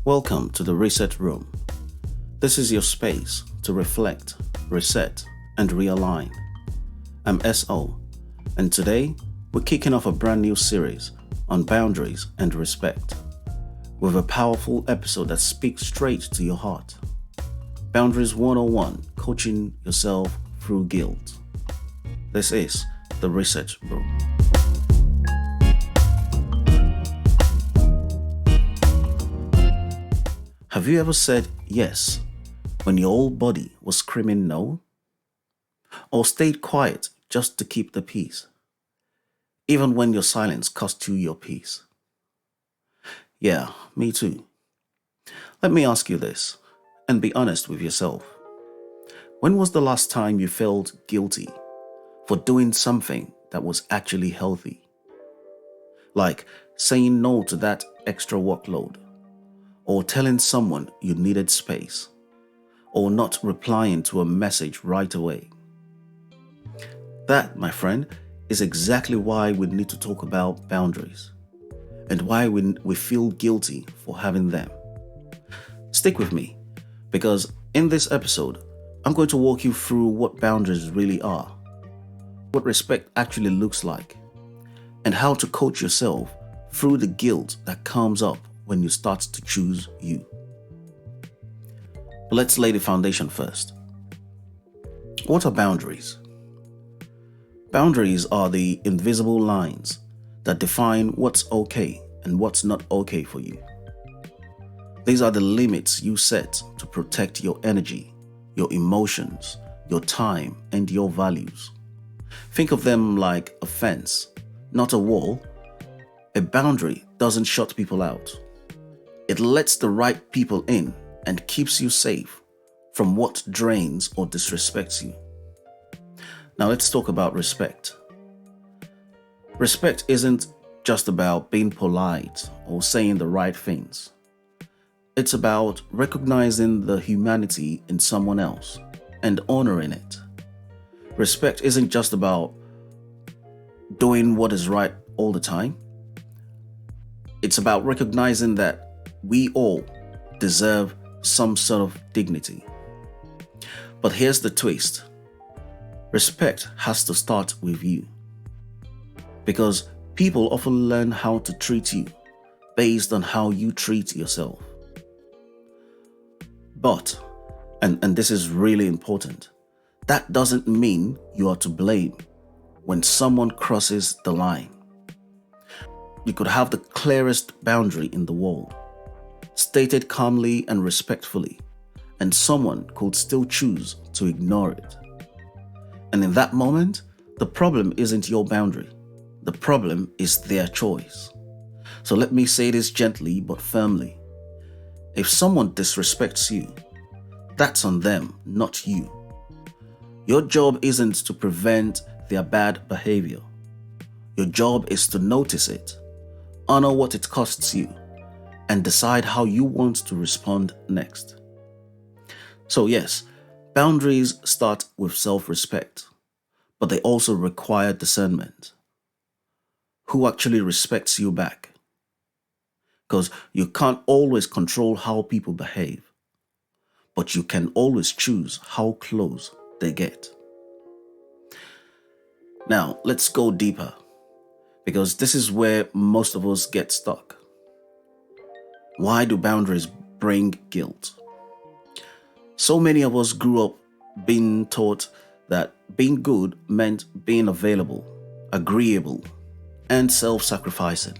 Welcome to the Reset Room. This is your space to reflect, reset, and realign. I'm SO, and today we're kicking off a brand new series on boundaries and respect with a powerful episode that speaks straight to your heart. Boundaries 101, coaching yourself through guilt. This is the Reset Room. Have you ever said yes when your whole body was screaming no? Or stayed quiet just to keep the peace, even when your silence cost you your peace? Yeah, me too. Let me ask you this, and be honest with yourself. When was the last time you felt guilty for doing something that was actually healthy? Like saying no to that extra workload, or telling someone you needed space, or not replying to a message right away. That, my friend, is exactly why we need to talk about boundaries and why we feel guilty for having them. Stick with me, because in this episode, I'm going to walk you through what boundaries really are, what respect actually looks like, and how to coach yourself through the guilt that comes up when you start to choose you. But let's lay the foundation first. What are boundaries? Boundaries are the invisible lines that define what's okay and what's not okay for you. These are the limits you set to protect your energy, your emotions, your time, and your values. Think of them like a fence, not a wall. A boundary doesn't shut people out. It lets the right people in and keeps you safe from what drains or disrespects you. Now let's talk about respect. Respect isn't just about being polite or saying the right things. It's about recognizing the humanity in someone else and honoring it. Respect isn't just about doing what is right all the time. It's about recognizing that we all deserve some sort of dignity. But here's the twist. Respect has to start with you. Because people often learn how to treat you based on how you treat yourself. But, and this is really important, that doesn't mean you are to blame when someone crosses the line. You could have the clearest boundary in the world, stated calmly and respectfully, and someone could still choose to ignore it. And in that moment, the problem isn't your boundary. The problem is their choice. So let me say this gently but firmly. If someone disrespects you, that's on them, not you. Your job isn't to prevent their bad behavior. Your job is to notice it, honor what it costs you, and decide how you want to respond next. So yes, boundaries start with self-respect, but they also require discernment. Who actually respects you back? Because you can't always control how people behave, but you can always choose how close they get. Now, let's go deeper, because this is where most of us get stuck. Why do boundaries bring guilt? So many of us grew up being taught that being good meant being available, agreeable, and self-sacrificing,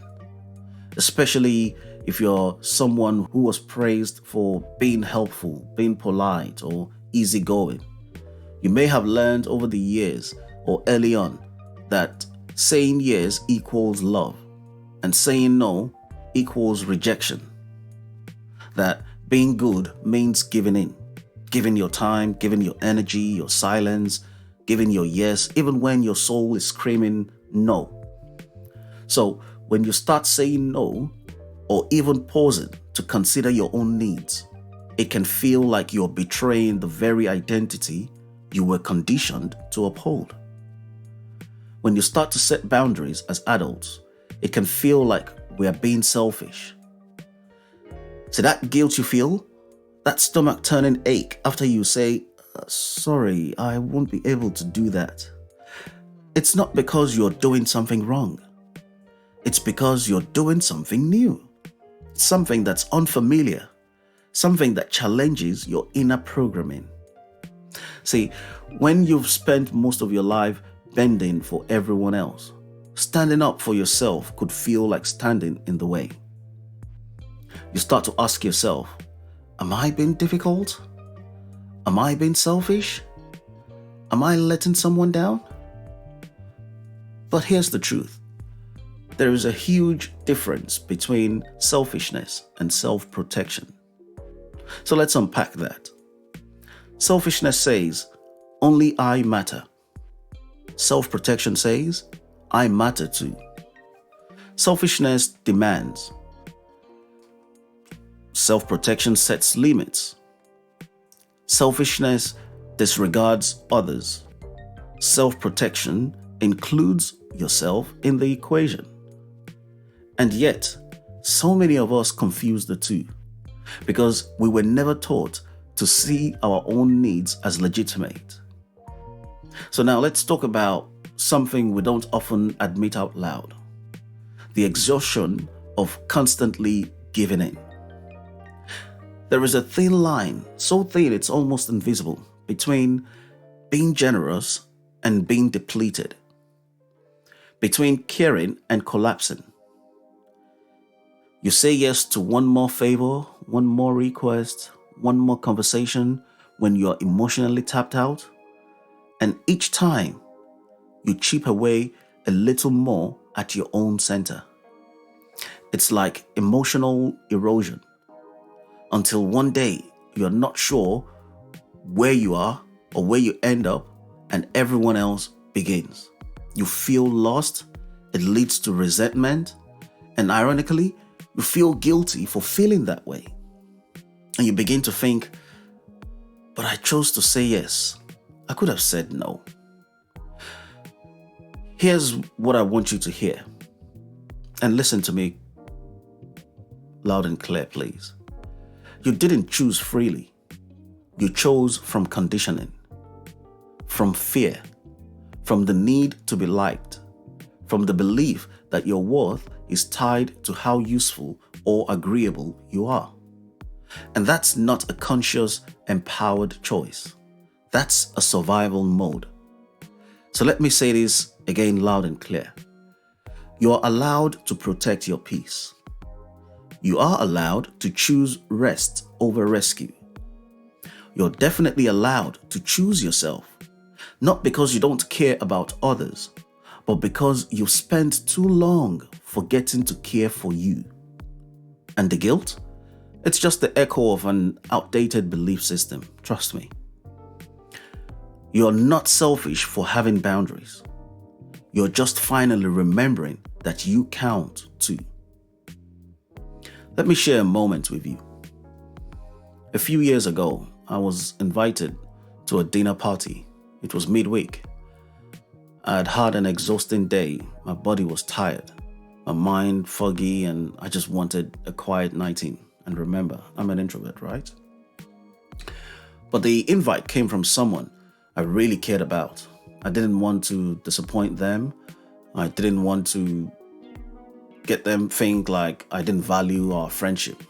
especially if you're someone who was praised for being helpful, being polite, or easygoing. You may have learned over the years or early on that saying yes equals love and saying no equals rejection. That being good means giving in, giving your time, giving your energy, your silence, giving your yes, even when your soul is screaming no. So when you start saying no, or even pausing to consider your own needs, it can feel like you're betraying the very identity you were conditioned to uphold. When you start to set boundaries as adults, it can feel like we are being selfish. So that guilt you feel, that stomach turning ache after you say, sorry, I won't be able to do that. It's not because you're doing something wrong. It's because you're doing something new. Something that's unfamiliar. Something that challenges your inner programming. See, when you've spent most of your life bending for everyone else, standing up for yourself could feel like standing in the way. You start to ask yourself, am I being difficult? Am I being selfish? Am I letting someone down? But here's the truth. There is a huge difference between selfishness and self-protection. So let's unpack that. Selfishness says, only I matter. Self-protection says, I matter too. Selfishness demands. Self-protection sets limits. Selfishness disregards others. Self-protection includes yourself in the equation. And yet, so many of us confuse the two because we were never taught to see our own needs as legitimate. So now let's talk about something we don't often admit out loud. The exhaustion of constantly giving in. There is a thin line, so thin it's almost invisible, between being generous and being depleted, between caring and collapsing. You say yes to one more favor, one more request, one more conversation when you're emotionally tapped out, and each time you chip away a little more at your own center. It's like emotional erosion until one day you're not sure where you are or where you end up, and everyone else begins. You feel lost, it leads to resentment, and ironically, you feel guilty for feeling that way. And you begin to think, but I chose to say yes. I could have said no. Here's what I want you to hear. And listen to me loud and clear, please. You didn't choose freely. You chose from conditioning, from fear, from the need to be liked, from the belief that your worth is tied to how useful or agreeable you are. And that's not a conscious, empowered choice. That's a survival mode. So let me say this again loud and clear. You are allowed to protect your peace. You are allowed to choose rest over rescue. You're definitely allowed to choose yourself, not because you don't care about others, but because you've spent too long forgetting to care for you. And the guilt? It's just the echo of an outdated belief system, trust me. You're not selfish for having boundaries. You're just finally remembering that you count too. Let me share a moment with you. A few years ago, I was invited to a dinner party. It was midweek. I had had an exhausting day. My body was tired, my mind foggy, and I just wanted a quiet night in. And remember, I'm an introvert, right? But the invite came from someone I really cared about. I didn't want to disappoint them. I didn't want to get them think like I didn't value our friendship.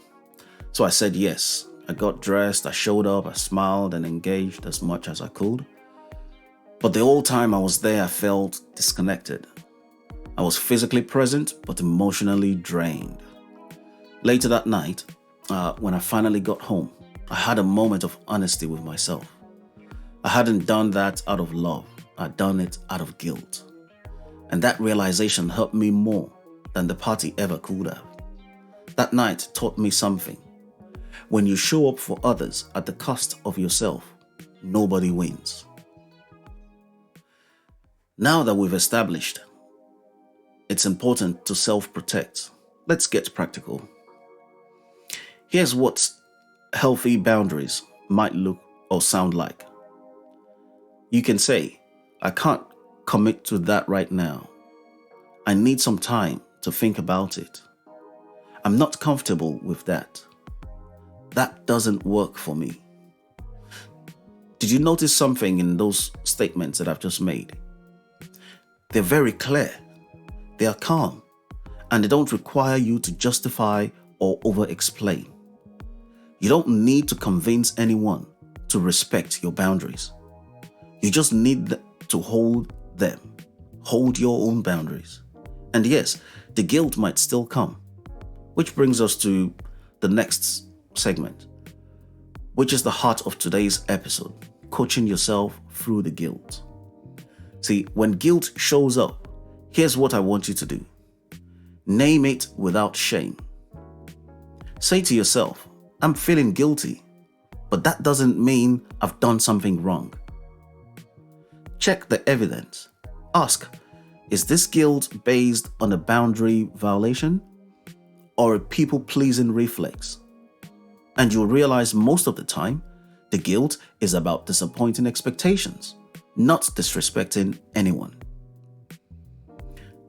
So I said yes. I got dressed, I showed up, I smiled and engaged as much as I could. But the whole time I was there, I felt disconnected. I was physically present, but emotionally drained. Later that night, when I finally got home, I had a moment of honesty with myself. I hadn't done that out of love. I'd done it out of guilt. And that realization helped me more than the party ever could have. That night taught me something. When you show up for others at the cost of yourself, nobody wins. Now that we've established it's important to self-protect, let's get practical. Here's what healthy boundaries might look or sound like. You can say, I can't commit to that right now. I need some time to think about it. I'm not comfortable with that. that doesn't work for me. Did you notice something in those statements that I've just made? They're very clear, they are calm, and they don't require you to justify or over-explain. You don't need to convince anyone to respect your boundaries. You just need to hold them. Hold your own boundaries. And yes, the guilt might still come, which brings us to the next segment, which is the heart of today's episode, coaching yourself through the guilt. See, when guilt shows up, here's what I want you to do. Name it without shame. Say to yourself, I'm feeling guilty, but that doesn't mean I've done something wrong. Check the evidence. Ask, is this guilt based on a boundary violation or a people-pleasing reflex? And you'll realize most of the time, the guilt is about disappointing expectations, not disrespecting anyone.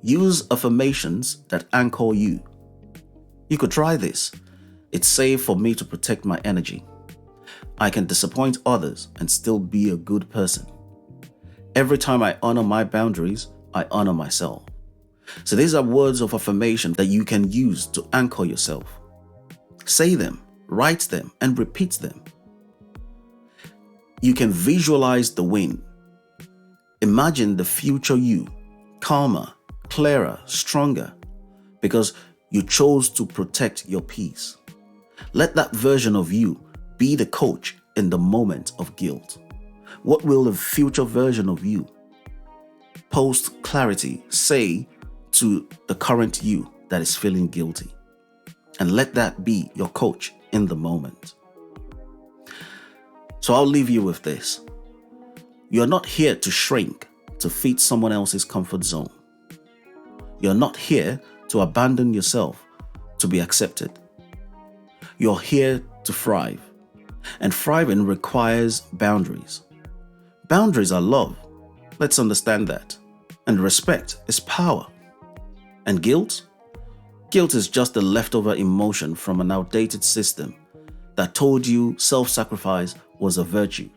Use affirmations that anchor you. You could try this. It's safe for me to protect my energy. I can disappoint others and still be a good person. Every time I honor my boundaries, I honor myself. So these are words of affirmation that you can use to anchor yourself. Say them, write them, and repeat them. You can visualize the win. Imagine the future you, calmer, clearer, stronger, because you chose to protect your peace. Let that version of you be the coach in the moment of guilt. What will the future version of you, post clarity, say to the current you that is feeling guilty? And let that be your coach in the moment. So I'll leave you with this. You're not here to shrink to fit someone else's comfort zone. You're not here to abandon yourself to be accepted. You're here to thrive. And thriving requires boundaries. Boundaries are love. Let's understand that. And respect is power. And guilt? Guilt is just a leftover emotion from an outdated system that told you self-sacrifice was a virtue.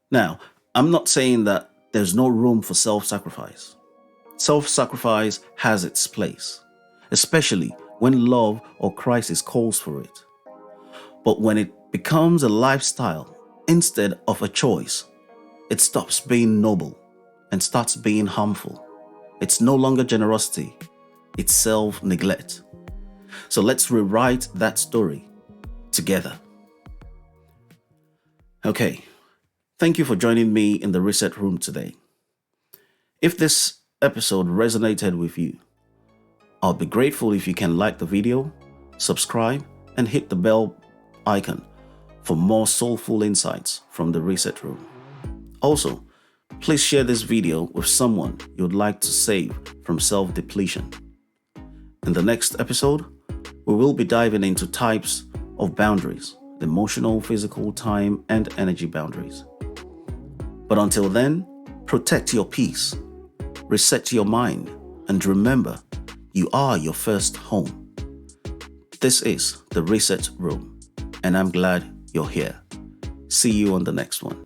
Now, I'm not saying that there's no room for self-sacrifice. Self-sacrifice has its place, especially when love or crisis calls for it. But when it becomes a lifestyle instead of a choice, it stops being noble and starts being harmful. It's no longer generosity, it's self-neglect. So let's rewrite that story together. Okay, thank you for joining me in the Reset Room today. If this episode resonated with you, I'll be grateful if you can like the video, subscribe, and hit the bell icon for more soulful insights from the Reset Room. Also, please share this video with someone you'd like to save from self-depletion. In the next episode, we will be diving into types of boundaries: emotional, physical, time, and energy boundaries. But until then, protect your peace, reset your mind, and remember, you are your first home. This is the Reset Room, and I'm glad you're here. See you on the next one.